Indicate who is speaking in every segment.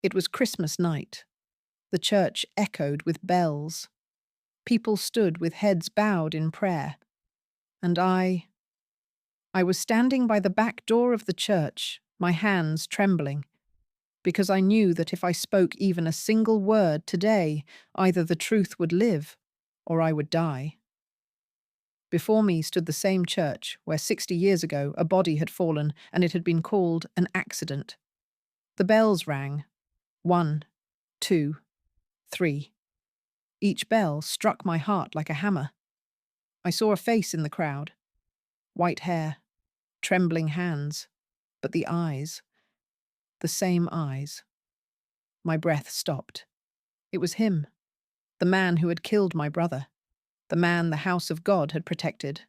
Speaker 1: It was Christmas night. The church echoed with bells. People stood with heads bowed in prayer. And I was standing by the back door of the church, my hands trembling, because I knew that if I spoke even a single word today, either the truth would live or I would die. Before me stood the same church where 60 years ago a body had fallen and it had been called an accident. The bells rang. 1, 2, 3. Each bell struck my heart like a hammer. I saw a face in the crowd. White hair, trembling hands, but the eyes, the same eyes. My breath stopped. It was him, the man who had killed my brother, the man the house of God had protected,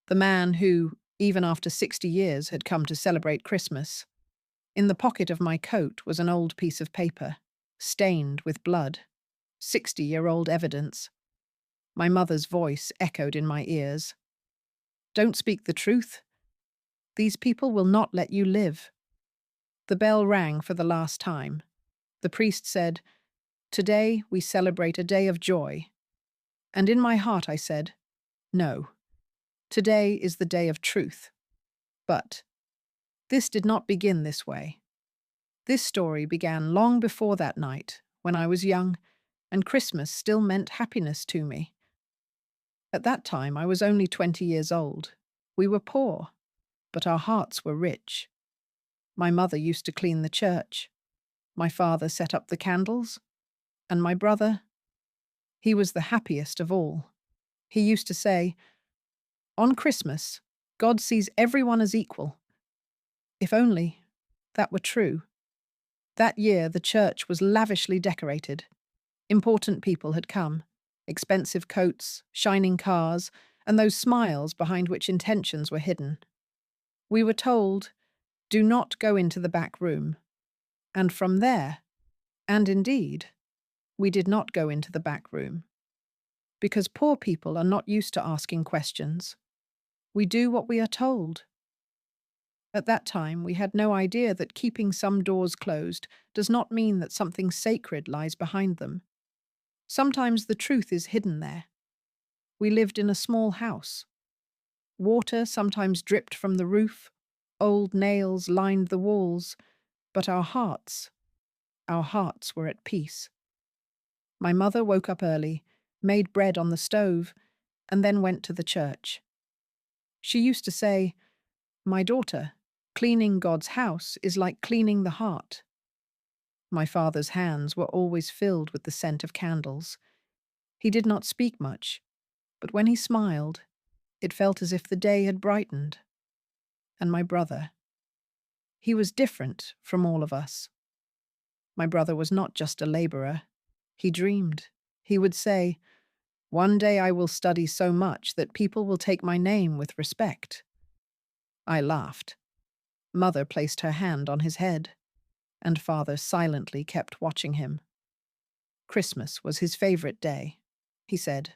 Speaker 1: the man who, even after 60 years, had come to celebrate Christmas. In the pocket of my coat was an old piece of paper, stained with blood, 60-year-old evidence. My mother's voice echoed in my ears. Don't speak the truth. These people will not let you live. The bell rang for the last time. The priest said, "Today we celebrate a day of joy." And in my heart I said, "No, today is the day of truth." But this did not begin this way. This story began long before that night, when I was young, and Christmas still meant happiness to me. At that time I was only 20 years old. We were poor, but our hearts were rich. My mother used to clean the church. My father set up the candles. And my brother, he was the happiest of all. He used to say, "On Christmas, God sees everyone as equal." If only that were true. That year the church was lavishly decorated. Important people had come. Expensive coats, shining cars, and those smiles behind which intentions were hidden. We were told, "Do not go into the back room." And from there, and indeed, we did not go into the back room. Because poor people are not used to asking questions. We do what we are told. At that time, we had no idea that keeping some doors closed does not mean that something sacred lies behind them. Sometimes the truth is hidden there. We lived in a small house. Water sometimes dripped from the roof. Old nails lined the walls. But our hearts were at peace. My mother woke up early, made bread on the stove, and then went to the church. She used to say, "My daughter, cleaning God's house is like cleaning the heart." My father's hands were always filled with the scent of candles. He did not speak much, but when he smiled, it felt as if the day had brightened. And my brother, he was different from all of us. My brother was not just a laborer. He dreamed. He would say, "One day I will study so much that people will take my name with respect." I laughed. Mother placed her hand on his head, and father silently kept watching him. Christmas was his favorite day. He said,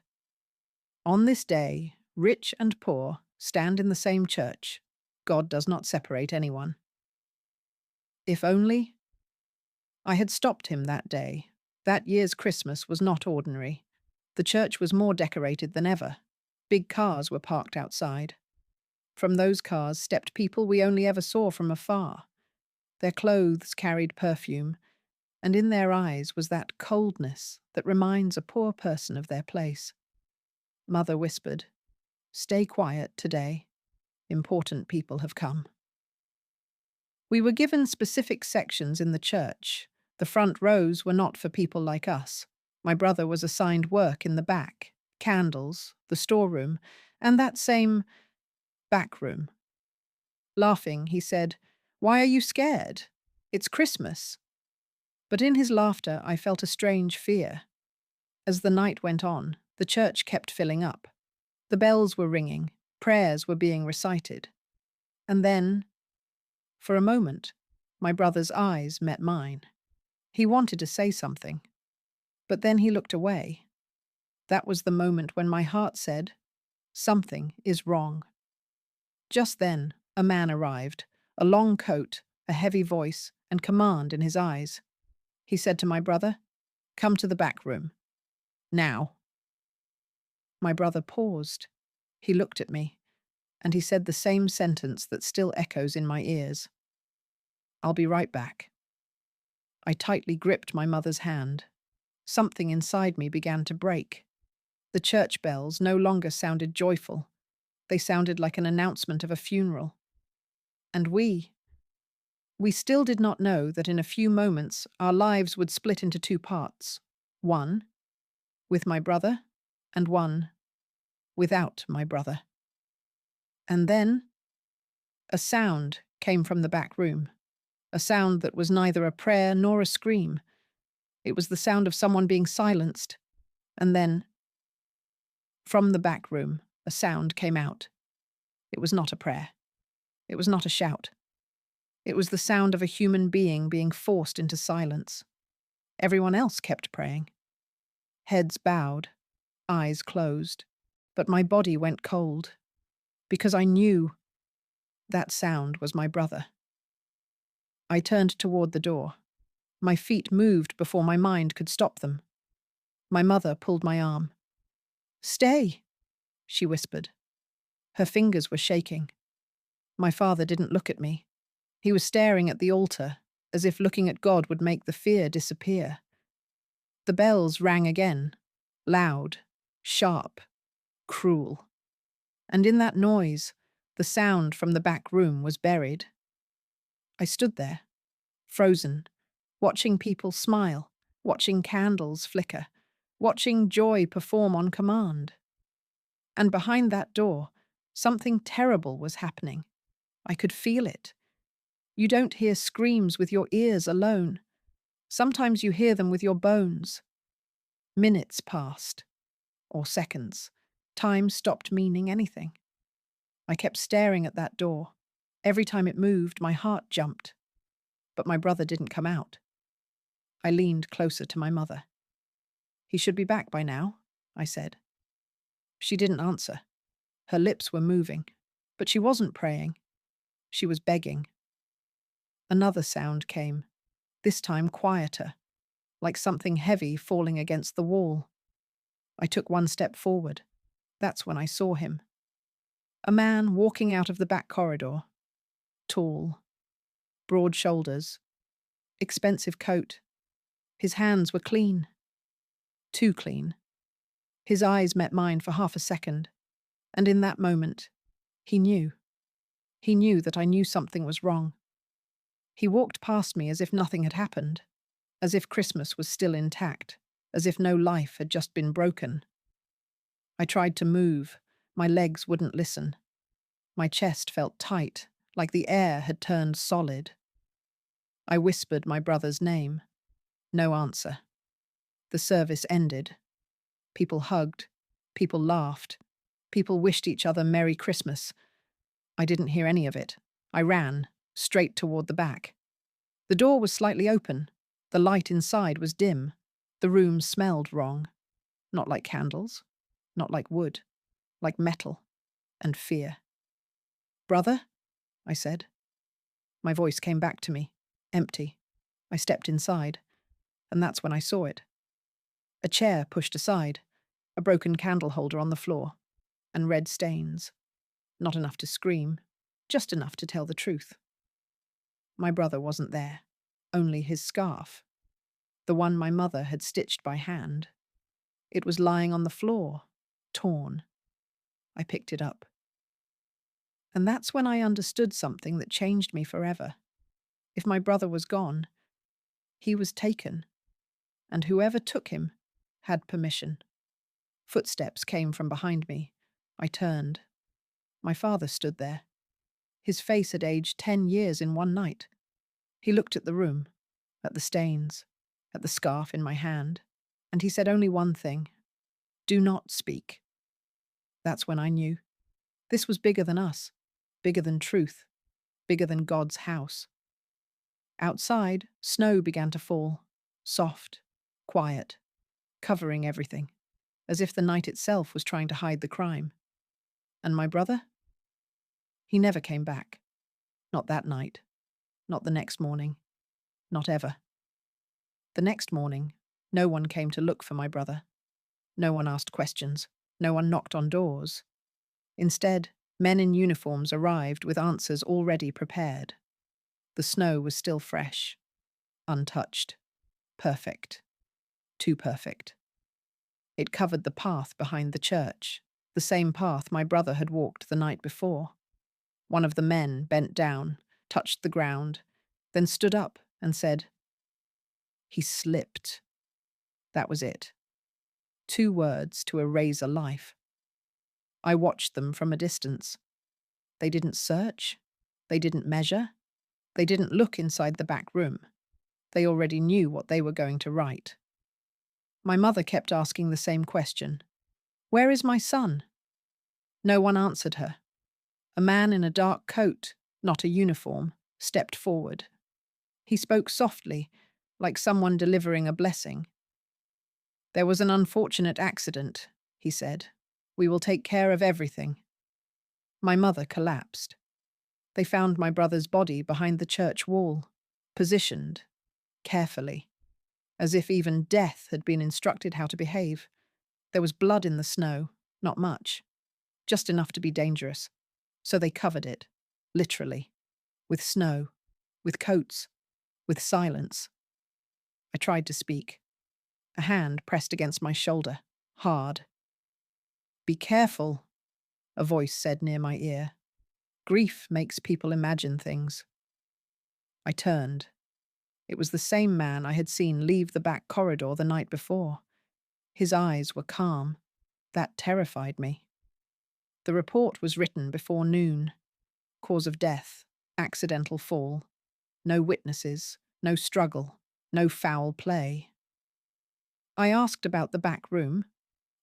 Speaker 1: "On this day, rich and poor stand in the same church. God does not separate anyone." If only I had stopped him that day. That year's Christmas was not ordinary. The church was more decorated than ever. Big cars were parked outside. From those cars stepped people we only ever saw from afar. Their clothes carried perfume, and in their eyes was that coldness that reminds a poor person of their place. Mother whispered, "Stay quiet today. Important people have come." We were given specific sections in the church. The front rows were not for people like us. My brother was assigned work in the back, candles, the storeroom, and that same back room. Laughing, he said, "Why are you scared? It's Christmas." But in his laughter I felt a strange fear. As the night went on, the church kept filling up. The bells were ringing, prayers were being recited. And then, for a moment, my brother's eyes met mine. He wanted to say something, but then he looked away. That was the moment when my heart said, "Something is wrong." Just then, a man arrived, a long coat, a heavy voice, and command in his eyes. He said to my brother, "Come to the back room. Now." My brother paused. He looked at me, and he said the same sentence that still echoes in my ears. "I'll be right back." I tightly gripped my mother's hand. Something inside me began to break. The church bells no longer sounded joyful. They sounded like an announcement of a funeral. And we still did not know that in a few moments our lives would split into two parts. One, with my brother, and one, without my brother. And then, a sound came from the back room. A sound that was neither a prayer nor a scream. It was the sound of someone being silenced. And then, from the back room, a sound came out. It was not a prayer. It was not a shout. It was the sound of a human being being forced into silence. Everyone else kept praying. Heads bowed, eyes closed, but my body went cold, because I knew that sound was my brother. I turned toward the door. My feet moved before my mind could stop them. My mother pulled my arm. "Stay," she whispered. Her fingers were shaking. My father didn't look at me. He was staring at the altar, as if looking at God would make the fear disappear. The bells rang again, loud, sharp, cruel. And in that noise, the sound from the back room was buried. I stood there, frozen, watching people smile, watching candles flicker, watching joy perform on command. And behind that door, something terrible was happening. I could feel it. You don't hear screams with your ears alone. Sometimes you hear them with your bones. Minutes passed, or seconds. Time stopped meaning anything. I kept staring at that door. Every time it moved, my heart jumped. But my brother didn't come out. I leaned closer to my mother. "He should be back by now," I said. She didn't answer. Her lips were moving, but she wasn't praying. She was begging. Another sound came, this time quieter, like something heavy falling against the wall. I took one step forward. That's when I saw him. A man walking out of the back corridor. Tall, broad shoulders, expensive coat. His hands were clean. Too clean. His eyes met mine for half a second, and in that moment, he knew. He knew that I knew something was wrong. He walked past me as if nothing had happened, as if Christmas was still intact, as if no life had just been broken. I tried to move. My legs wouldn't listen. My chest felt tight, like the air had turned solid. I whispered my brother's name. No answer. The service ended. People hugged. People laughed. People wished each other Merry Christmas. I didn't hear any of it. I ran, straight toward the back. The door was slightly open. The light inside was dim. The room smelled wrong. Not like candles. Not like wood. Like metal. And fear. "Brother?" I said. My voice came back to me, empty. I stepped inside, and that's when I saw it. A chair pushed aside, a broken candle holder on the floor, and red stains. Not enough to scream, just enough to tell the truth. My brother wasn't there, only his scarf, the one my mother had stitched by hand. It was lying on the floor, torn. I picked it up. And that's when I understood something that changed me forever. If my brother was gone, he was taken, and whoever took him had permission. Footsteps came from behind me. I turned. My father stood there. His face had aged 10 years in one night. He looked at the room, at the stains, at the scarf in my hand, and he said only one thing: "Do not speak." That's when I knew. This was bigger than us, bigger than truth, bigger than God's house. Outside, snow began to fall, soft, quiet, covering everything, as if the night itself was trying to hide the crime. And my brother? He never came back. Not that night. Not the next morning. Not ever. The next morning, no one came to look for my brother. No one asked questions. No one knocked on doors. Instead, men in uniforms arrived with answers already prepared. The snow was still fresh, untouched, perfect, too perfect. It covered the path behind the church, the same path my brother had walked the night before. One of the men bent down, touched the ground, then stood up and said, "He slipped." That was it. 2 words to erase a life. I watched them from a distance. They didn't search. They didn't measure. They didn't look inside the back room. They already knew what they were going to write. My mother kept asking the same question. "Where is my son?" No one answered her. A man in a dark coat, not a uniform, stepped forward. He spoke softly, like someone delivering a blessing. "There was an unfortunate accident," he said. "We will take care of everything." My mother collapsed. They found my brother's body behind the church wall, positioned, carefully, as if even death had been instructed how to behave. There was blood in the snow, not much, just enough to be dangerous. So they covered it, literally, with snow, with coats, with silence. I tried to speak. A hand pressed against my shoulder, hard. "Be careful," a voice said near my ear. "Grief makes people imagine things." I turned. It was the same man I had seen leave the back corridor the night before. His eyes were calm. That terrified me. The report was written before noon. Cause of death, accidental fall. No witnesses, no struggle, no foul play. I asked about the back room.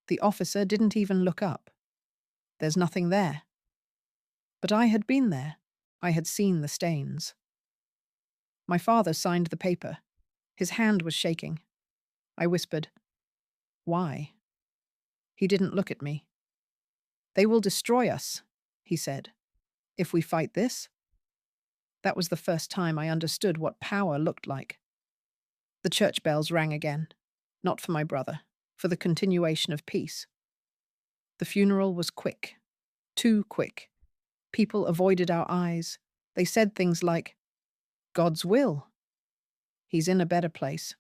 Speaker 1: The officer didn't even look up. "There's nothing there." But I had been there. I had seen the stains. My father signed the paper. His hand was shaking. I whispered, "Why?" He didn't look at me. "They will destroy us," he said, "if we fight this." That was the first time I understood what power looked like. The church bells rang again, not for my brother, for the continuation of peace. The funeral was quick, too quick. People avoided our eyes. They said things like, "God's will. He's in a better place."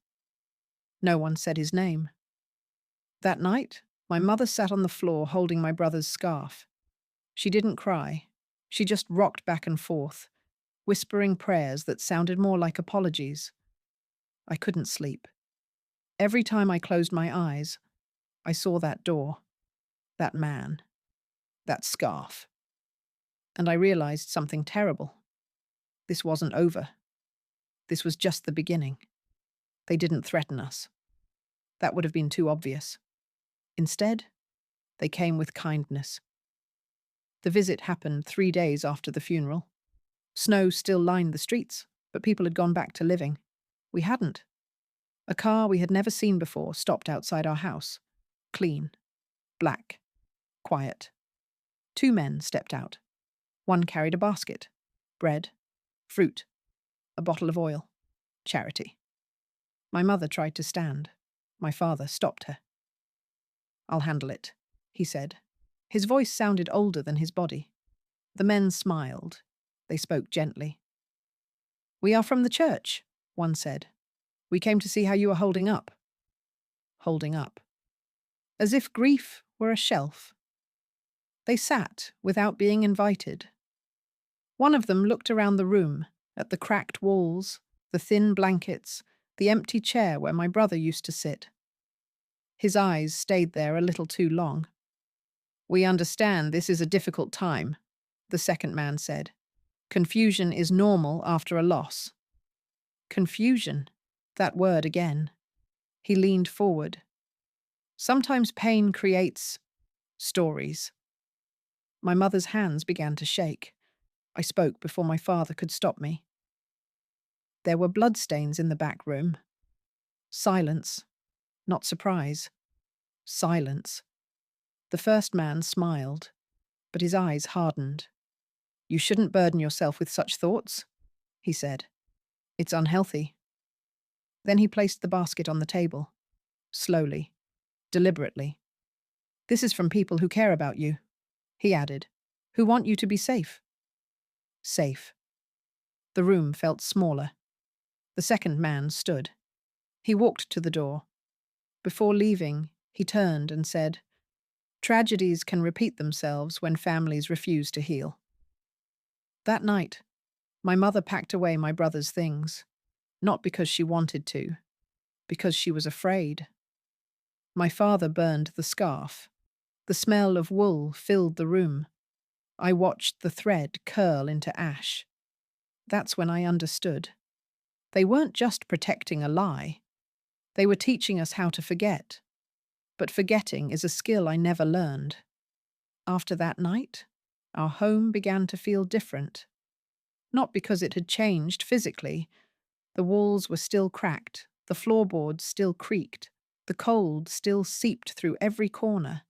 Speaker 1: No one said his name. That night, my mother sat on the floor holding my brother's scarf. She didn't cry. She just rocked back and forth, whispering prayers that sounded more like apologies. I couldn't sleep. Every time I closed my eyes, I saw that door, that man, that scarf. And I realized something terrible. This wasn't over. This was just the beginning. They didn't threaten us. That would have been too obvious. Instead, they came with kindness. The visit happened 3 days after the funeral. Snow still lined the streets, but people had gone back to living. We hadn't. A car we had never seen before stopped outside our house. Clean, black, quiet. 2 men stepped out. One carried a basket, bread, fruit, a bottle of oil, charity. My mother tried to stand. My father stopped her. "I'll handle it," he said. His voice sounded older than his body. The men smiled. They spoke gently. "We are from the church," one said. "We came to see how you are holding up." Holding up. As if grief were a shelf. They sat without being invited. One of them looked around the room, at the cracked walls, the thin blankets, the empty chair where my brother used to sit. His eyes stayed there a little too long. "We understand this is a difficult time," the second man said. "Confusion is normal after a loss." Confusion, that word again. He leaned forward. "Sometimes pain creates stories." My mother's hands began to shake. I spoke before my father could stop me. There were bloodstains in the back room. Silence, not surprise. Silence. The first man smiled, but his eyes hardened. "You shouldn't burden yourself with such thoughts," he said. "It's unhealthy." Then he placed the basket on the table, slowly, deliberately. "This is from people who care about you," he added, "who want you to be safe." Safe. The room felt smaller. The second man stood. He walked to the door. Before leaving, he turned and said, "Tragedies can repeat themselves when families refuse to heal." That night, my mother packed away my brother's things, not because she wanted to, because she was afraid. My father burned the scarf. The smell of wool filled the room. I watched the thread curl into ash. That's when I understood. They weren't just protecting a lie. They were teaching us how to forget. But forgetting is a skill I never learned. After that night, our home began to feel different. Not because it had changed physically. The walls were still cracked, the floorboards still creaked, the cold still seeped through every corner.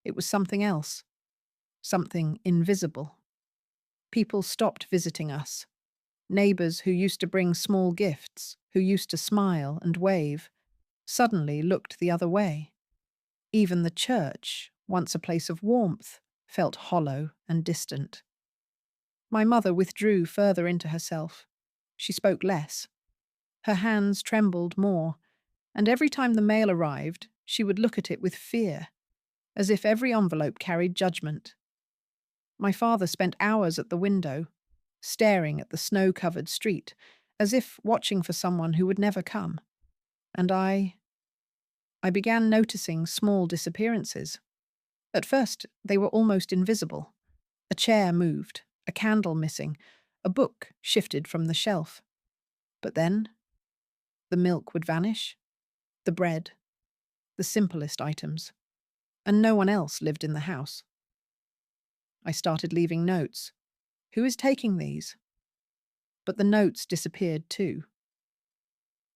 Speaker 1: It was something else, something invisible. People stopped visiting us. Neighbors who used to bring small gifts, who used to smile and wave, suddenly looked the other way. Even the church, once a place of warmth, felt hollow and distant. My mother withdrew further into herself. She spoke less. Her hands trembled more, and every time the mail arrived, she would look at it with fear, as if every envelope carried judgment. My father spent hours at the window, staring at the snow-covered street, as if watching for someone who would never come. And I began noticing small disappearances. At first, they were almost invisible. A chair moved, a candle missing, a book shifted from the shelf. But then, the milk would vanish, the bread, the simplest items, and no one else lived in the house. I started leaving notes. Who is taking these? But the notes disappeared too.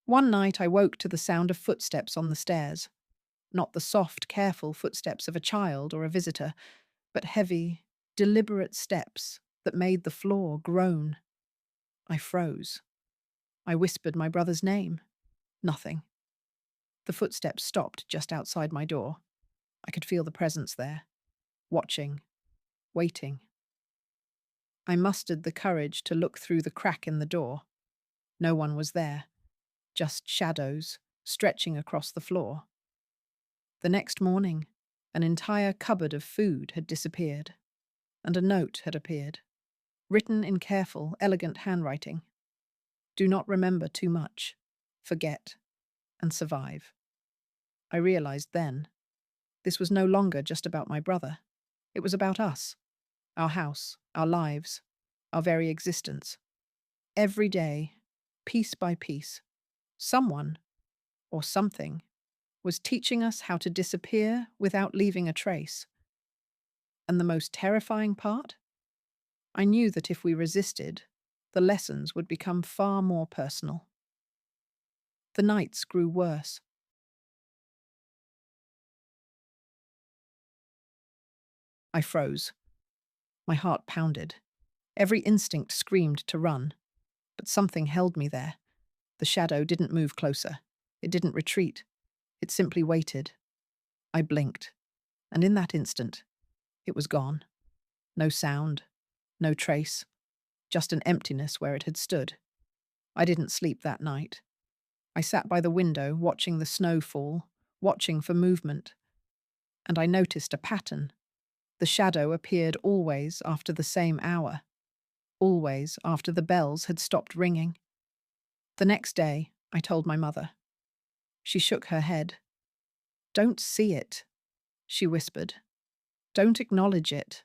Speaker 1: One night I woke to the sound of footsteps on the stairs. Not the soft, careful footsteps of a child or a visitor, but heavy, deliberate steps that made the floor groan. I froze. I whispered my brother's name. Nothing. The footsteps stopped just outside my door. I could feel the presence there, watching, waiting. I mustered the courage to look through the crack in the door. No one was there, just shadows stretching across the floor. The next morning, an entire cupboard of food had disappeared, and a note had appeared, written in careful, elegant handwriting. Do not remember too much, forget, and survive. I realized then, this was no longer just about my brother. It was about us, our house, our lives, our very existence. Every day, piece by piece, someone, or something, was teaching us how to disappear without leaving a trace. And the most terrifying part? I knew that if we resisted, the lessons would become far more personal. The nights grew worse. I froze. My heart pounded. Every instinct screamed to run, but something held me there. The shadow didn't move closer. It didn't retreat. It simply waited. I blinked, and in that instant, it was gone. No sound, no trace, just an emptiness where it had stood. I didn't sleep that night. I sat by the window watching the snow fall, watching for movement, and I noticed a pattern. The shadow appeared always after the same hour, always after the bells had stopped ringing. The next day, I told my mother. She shook her head. Don't see it, she whispered. Don't acknowledge it.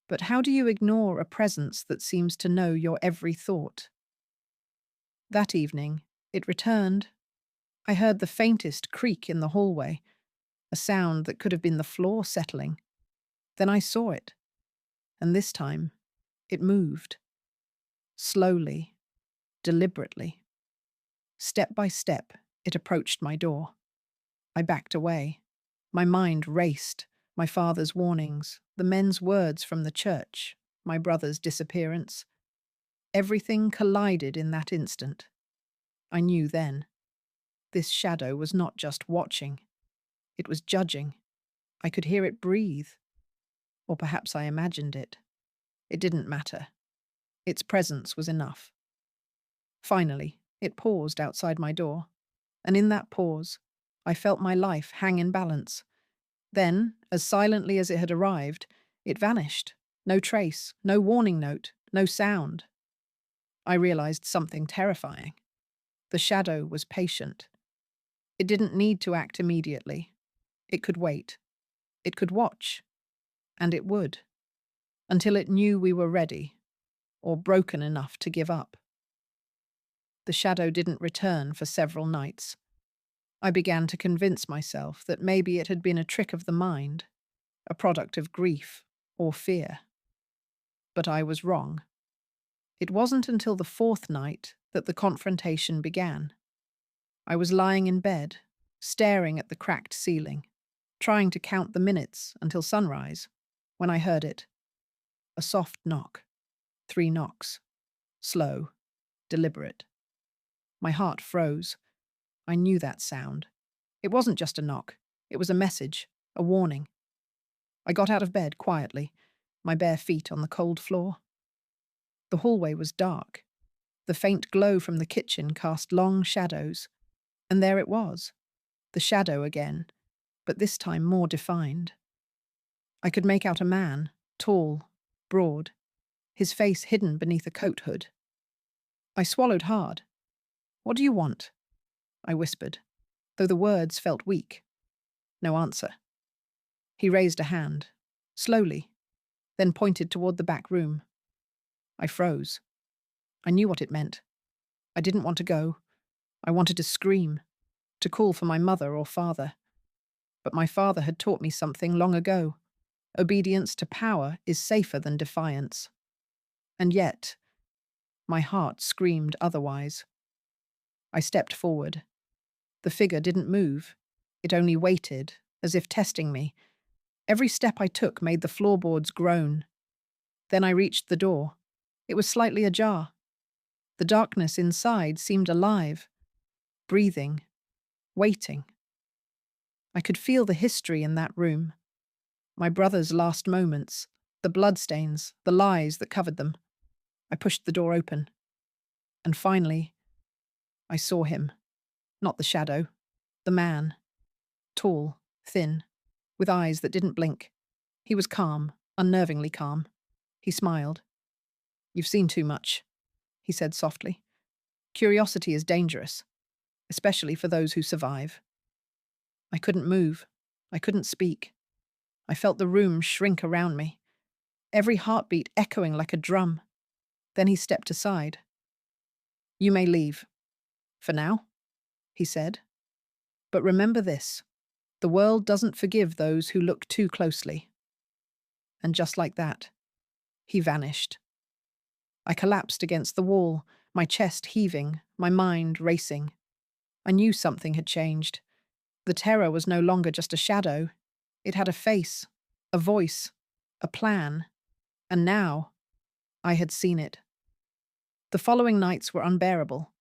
Speaker 1: But how do you ignore a presence that seems to know your every thought? That evening, it returned. I heard the faintest creak in the hallway, a sound that could have been the floor settling. Then I saw it, and this time, it moved. Slowly, deliberately. Step by step, it approached my door. I backed away. My mind raced, my father's warnings, the men's words from the church, my brother's disappearance. Everything collided in that instant. I knew then. This shadow was not just watching, it was judging. I could hear it breathe. Or perhaps I imagined it. It didn't matter. Its presence was enough. Finally, it paused outside my door, and in that pause, I felt my life hang in balance. Then, as silently as it had arrived, it vanished. No trace, no warning note, no sound. I realized something terrifying. The shadow was patient. It didn't need to act immediately. It could wait. It could watch. And it would. Until it knew we were ready, or broken enough to give up. The shadow didn't return for several nights. I began to convince myself that maybe it had been a trick of the mind, a product of grief or fear. But I was wrong. It wasn't until the fourth night that the confrontation began. I was lying in bed, staring at the cracked ceiling, trying to count the minutes until sunrise, when I heard it. A soft knock. 3 knocks. Slow, deliberate. My heart froze. I knew that sound. It wasn't just a knock. It was a message, a warning. I got out of bed quietly, my bare feet on the cold floor. The hallway was dark. The faint glow from the kitchen cast long shadows. And there it was, the shadow again, but this time more defined. I could make out a man, tall, broad, his face hidden beneath a coat hood. I swallowed hard. "What do you want?" I whispered, though the words felt weak. No answer. He raised a hand, slowly, then pointed toward the back room. I froze. I knew what it meant. I didn't want to go. I wanted to scream, to call for my mother or father. But my father had taught me something long ago. Obedience to power is safer than defiance. And yet, my heart screamed otherwise. I stepped forward. The figure didn't move. It only waited, as if testing me. Every step I took made the floorboards groan. Then I reached the door. It was slightly ajar. The darkness inside seemed alive, breathing, waiting. I could feel the history in that room. My brother's last moments, the bloodstains, the lies that covered them. I pushed the door open. And finally, I saw him. Not the shadow. The man. Tall, thin, with eyes that didn't blink. He was calm, unnervingly calm. He smiled. "You've seen too much," he said softly. "Curiosity is dangerous, especially for those who survive." I couldn't move. I couldn't speak. I felt the room shrink around me, every heartbeat echoing like a drum. Then he stepped aside. "You may leave. For now," he said. "But remember this. The world doesn't forgive those who look too closely." And just like that, he vanished. I collapsed against the wall, my chest heaving, my mind racing. I knew something had changed. The terror was no longer just a shadow. It had a face, a voice, a plan. And now, I had seen it. The following nights were unbearable.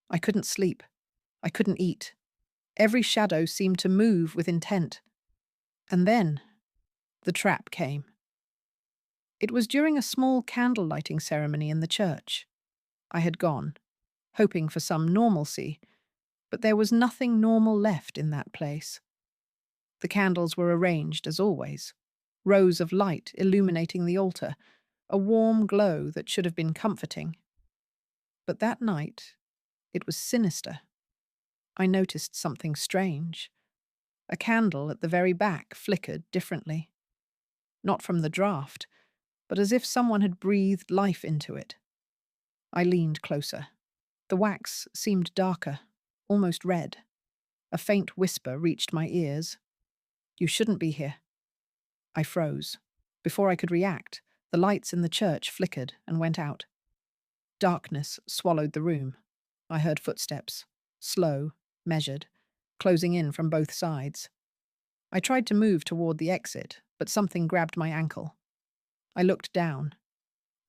Speaker 1: I couldn't sleep. I couldn't eat. Every shadow seemed to move with intent. And then, the trap came. It was during a small candle-lighting ceremony in the church. I had gone, hoping for some normalcy, but there was nothing normal left in that place. The candles were arranged as always, rows of light illuminating the altar, a warm glow that should have been comforting. But that night, it was sinister. I noticed something strange. A candle at the very back flickered differently. Not from the draught, but as if someone had breathed life into it. I leaned closer. The wax seemed darker, almost red. A faint whisper reached my ears. "You shouldn't be here." I froze. Before I could react, the lights in the church flickered and went out. Darkness swallowed the room. I heard footsteps, slow, measured, closing in from both sides. I tried to move toward the exit, but something grabbed my ankle. I looked down.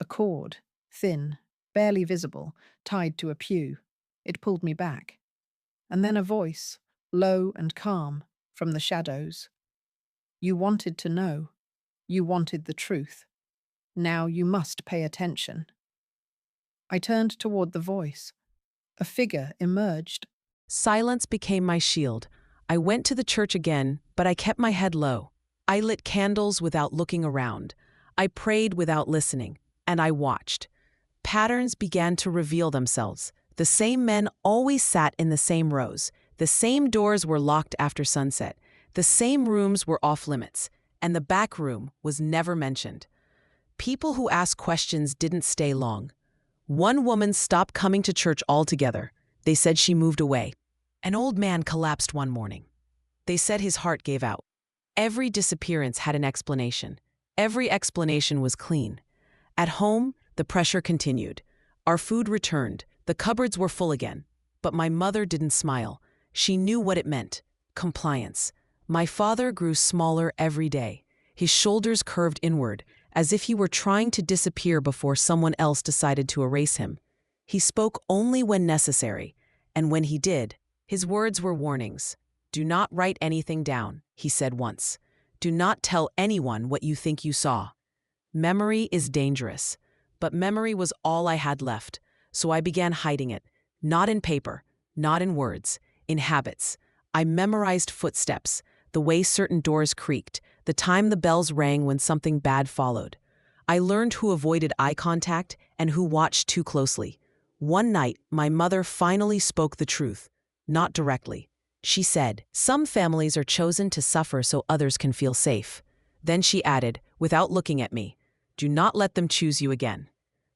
Speaker 1: A cord, thin, barely visible, tied to a pew. It pulled me back. And then a voice, low and calm, from the shadows. You wanted to know. You wanted the truth. Now you must pay attention. I turned toward the voice. A figure emerged.
Speaker 2: Silence became my shield. I went to the church again, but I kept my head low. I lit candles without looking around. I prayed without listening, and I watched. Patterns began to reveal themselves. The same men always sat in the same rows. The same doors were locked after sunset. The same rooms were off limits, and the back room was never mentioned. People who asked questions didn't stay long. One woman stopped coming to church altogether. They said she moved away. An old man collapsed one morning. They said his heart gave out. Every disappearance had an explanation. Every explanation was clean. At home, the pressure continued. Our food returned. The cupboards were full again. But my mother didn't smile. She knew what it meant. Compliance. My father grew smaller every day. His shoulders curved inward, as if he were trying to disappear before someone else decided to erase him. He spoke only when necessary, and when he did, his words were warnings. Do not write anything down, he said once. Do not tell anyone what you think you saw. Memory is dangerous, but memory was all I had left, so I began hiding it, not in paper, not in words, in habits. I memorized footsteps, the way certain doors creaked, the time the bells rang when something bad followed. I learned who avoided eye contact and who watched too closely. One night, my mother finally spoke the truth, not directly. She said, "Some families are chosen to suffer so others can feel safe." Then she added, without looking at me, "Do not let them choose you again."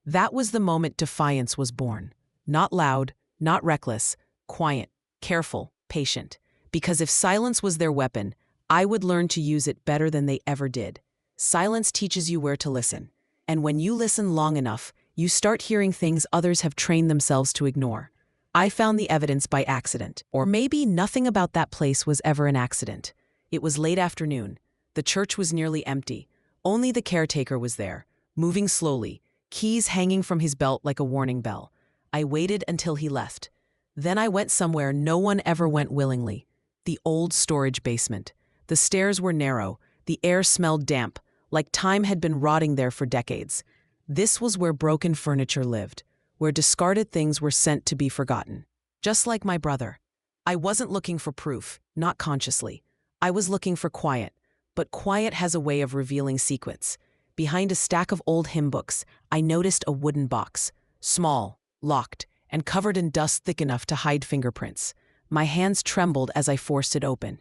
Speaker 2: That was the moment defiance was born. Not loud, not reckless, quiet, careful, patient. Because if silence was their weapon, I would learn to use it better than they ever did. Silence teaches you where to listen. And when you listen long enough, you start hearing things others have trained themselves to ignore. I found the evidence by accident. Or maybe nothing about that place was ever an accident. It was late afternoon. The church was nearly empty. Only the caretaker was there, moving slowly, keys hanging from his belt like a warning bell. I waited until he left. Then I went somewhere no one ever went willingly. The old storage basement. The stairs were narrow. The air smelled damp, like time had been rotting there for decades. This was where broken furniture lived, where discarded things were sent to be forgotten. Just like my brother. I wasn't looking for proof, not consciously. I was looking for quiet. But quiet has a way of revealing secrets. Behind a stack of old hymn books, I noticed a wooden box. Small, locked, and covered in dust thick enough to hide fingerprints. My hands trembled as I forced it open.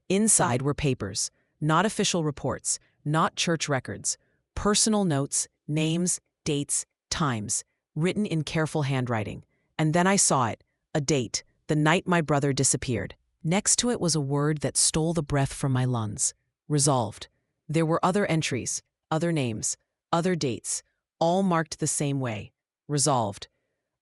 Speaker 2: Inside were papers, not official reports, not church records. Personal notes, names, dates, times, written in careful handwriting. And then I saw it, a date, the night my brother disappeared. Next to it was a word that stole the breath from my lungs. Resolved. There were other entries, other names, other dates, all marked the same way. Resolved.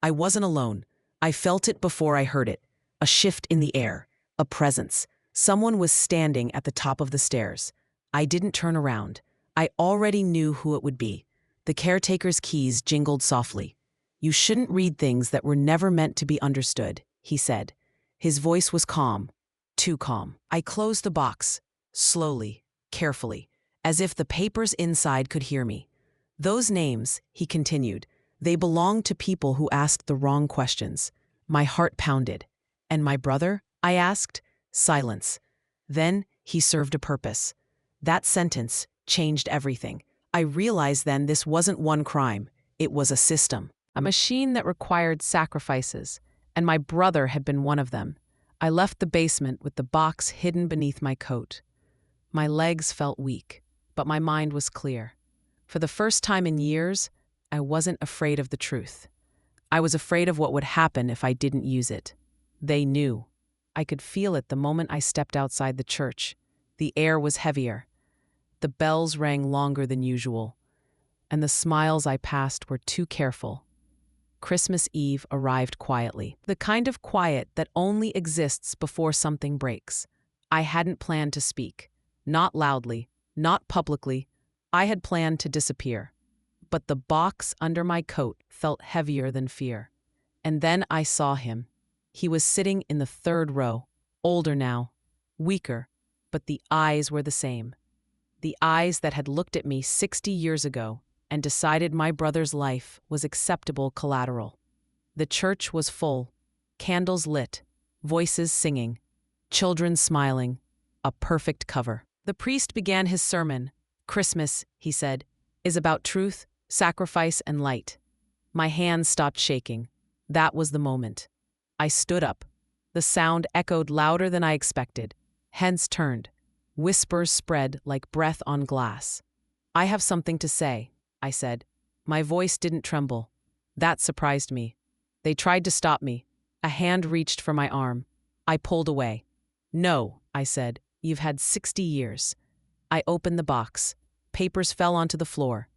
Speaker 2: I wasn't alone. I felt it before I heard it. A shift in the air. A presence. Someone was standing at the top of the stairs. I didn't turn around. I already knew who it would be. The caretaker's keys jingled softly. "You shouldn't read things that were never meant to be understood," he said. His voice was calm. Too calm. I closed the box. Slowly, carefully, as if the papers inside could hear me. "Those names," he continued, "they belonged to people who asked the wrong questions." My heart pounded. "And my brother?" I asked. Silence. Then he served a purpose. That sentence changed everything. I realized then this wasn't one crime. It was a system. A machine that required sacrifices. And my brother had been one of them. I left the basement with the box hidden beneath my coat. My legs felt weak, but my mind was clear. For the first time in years, I wasn't afraid of the truth. I was afraid of what would happen if I didn't use it. They knew. I could feel it the moment I stepped outside the church. The air was heavier. The bells rang longer than usual. And the smiles I passed were too careful. Christmas Eve arrived quietly. The kind of quiet that only exists before something breaks. I hadn't planned to speak. Not loudly, not publicly. I had planned to disappear. But the box under my coat felt heavier than fear. And then I saw him. He was sitting in the third row, older now, weaker, but the eyes were the same. The eyes that had looked at me 60 years ago and decided my brother's life was acceptable collateral. The church was full, candles lit, voices singing, children smiling, a perfect cover. The priest began his sermon. Christmas, he said, is about truth, sacrifice, and light. My hands stopped shaking. That was the moment. I stood up. The sound echoed louder than I expected. Heads turned. Whispers spread like breath on glass. I have something to say, I said. My voice didn't tremble. That surprised me. They tried to stop me. A hand reached for my arm. I pulled away. No, I said. You've had 60 years. I opened the box. Papers fell onto the floor.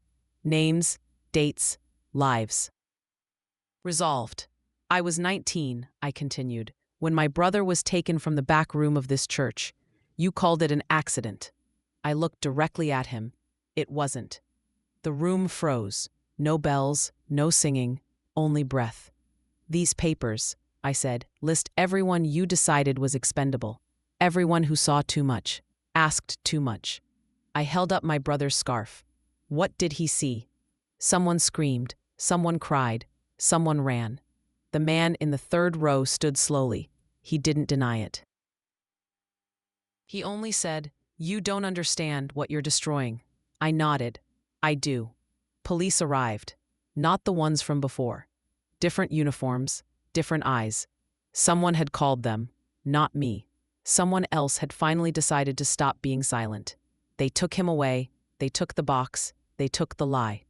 Speaker 2: Names, dates, lives. Resolved. I was 19, I continued, when my brother was taken from the back room of this church. You called it an accident. I looked directly at him. It wasn't. The room froze. No bells, no singing, only breath. These papers, I said, list everyone you decided was expendable. Everyone who saw too much, asked too much. I held up my brother's scarf. What did he see? Someone screamed, someone cried, someone ran. The man in the third row stood slowly. He didn't deny it. He only said, "You don't understand what you're destroying." I nodded. I do. Police arrived. Not the ones from before. Different uniforms, different eyes. Someone had called them, not me. Someone else had finally decided to stop being silent. They took him away, they took the box, they took the lie.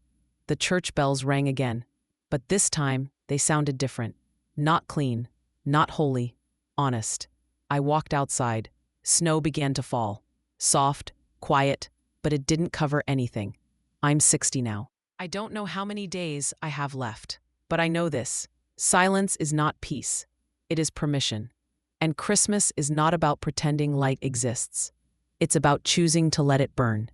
Speaker 2: The church bells rang again. But this time, they sounded different. Not clean, not holy, honest. I walked outside. Snow began to fall. Soft, quiet, but it didn't cover anything. I'm 60 now. I don't know how many days I have left, but I know this. Silence is not peace. It is permission. And Christmas is not about pretending light exists. It's about choosing to let it burn.